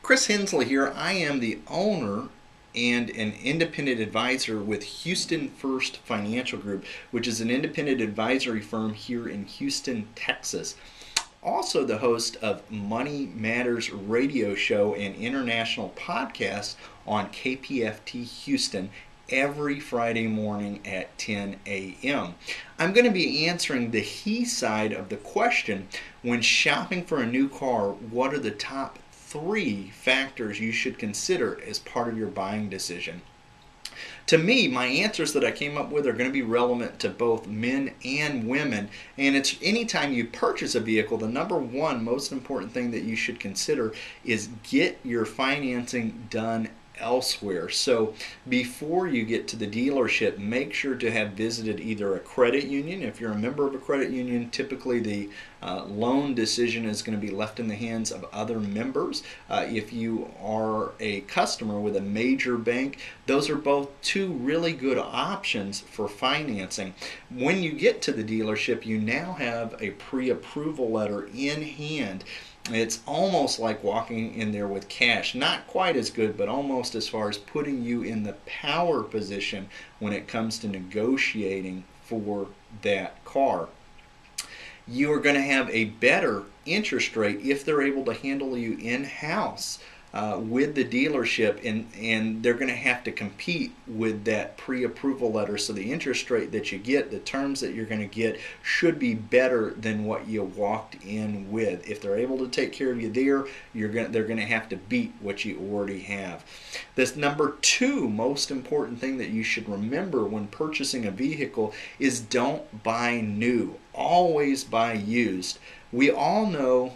Chris Hensley here. I am the owner and an independent advisor with Houston First Financial Group, which is an independent advisory firm here in Houston, Texas. Also, the host of Money Matters radio show and international podcast on KPFT Houston every Friday morning at 10 a.m. I'm going to be answering the he side of the question: when shopping for a new car, what are the top 3 factors you should consider as part of your buying decision? To me, my answers that I came up with are going to be relevant to both men and women. And it's anytime you purchase a vehicle, the number one most important thing that you should consider is get your financing done elsewhere. So before you get to the dealership, make sure to have visited either a credit union. If you're a member of a credit union, typically the loan decision is going to be left in the hands of other members. If you are a customer with a major bank, those are both 2 really good options for financing. When you get to the dealership, you now have a pre-approval letter in hand. It's almost like walking in there with cash. Not quite as good, but almost, as far as putting you in the power position when it comes to negotiating for that car. You are going to have a better interest rate if they're able to handle you in-house with the dealership, and they're going to have to compete with that pre-approval letter. So the interest rate that you get, the terms that you're going to get, should be better than what you walked in with. If they're able to take care of you there, they're going to have to beat what you already have. This number 2 most important thing that you should remember when purchasing a vehicle is don't buy new. Always buy used. We all know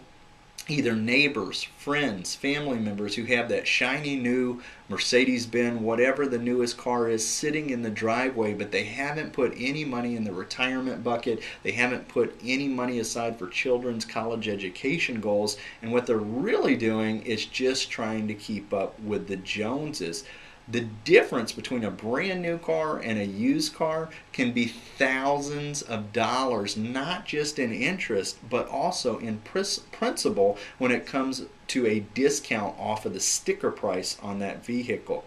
either neighbors, friends, family members who have that shiny new Mercedes-Benz, whatever the newest car is, sitting in the driveway, but they haven't put any money in the retirement bucket. They haven't put any money aside for children's college education goals, and what they're really doing is just trying to keep up with the Joneses. The difference between a brand new car and a used car can be thousands of dollars, not just in interest, but also in principal when it comes to a discount off of the sticker price on that vehicle.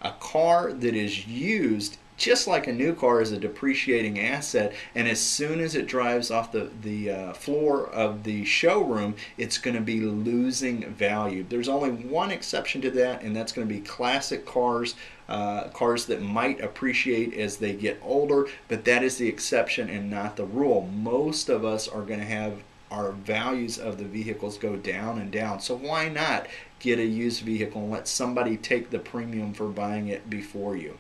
A car that is used, just like a new car, is a depreciating asset, and as soon as it drives off the floor of the showroom, it's going to be losing value. There's only one exception to that, and that's going to be classic cars, cars that might appreciate as they get older, but that is the exception and not the rule. Most of us are going to have our values of the vehicles go down and down. So why not get a used vehicle and let somebody take the premium for buying it before you?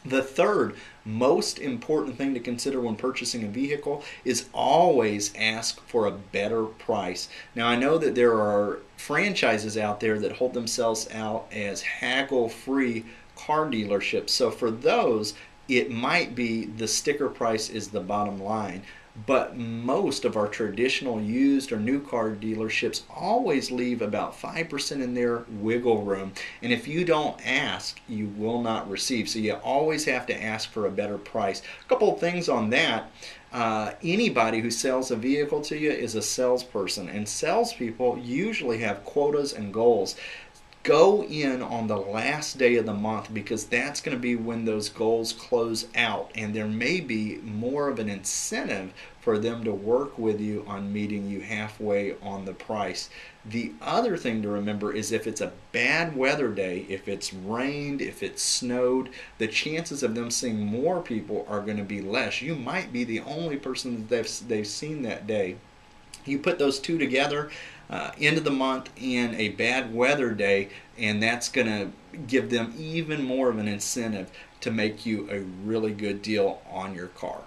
The third most important thing to consider when purchasing a vehicle is always ask for a better price. Now, I know that there are franchises out there that hold themselves out as haggle-free car dealerships. So for those, it might be the sticker price is the bottom line. But most of our traditional used or new car dealerships always leave about 5% in their wiggle room. And if you don't ask, you will not receive. So you always have to ask for a better price. A couple of things on that. Anybody who sells a vehicle to you is a salesperson. And salespeople usually have quotas and goals. Go in on the last day of the month, because that's going to be when those goals close out, and there may be more of an incentive for them to work with you on meeting you halfway on the price. The other thing to remember is if it's a bad weather day, if it's rained, if it's snowed, the chances of them seeing more people are going to be less. You might be the only person that they've seen that day. You put those 2 together, end of the month and a bad weather day, and that's going to give them even more of an incentive to make you a really good deal on your car.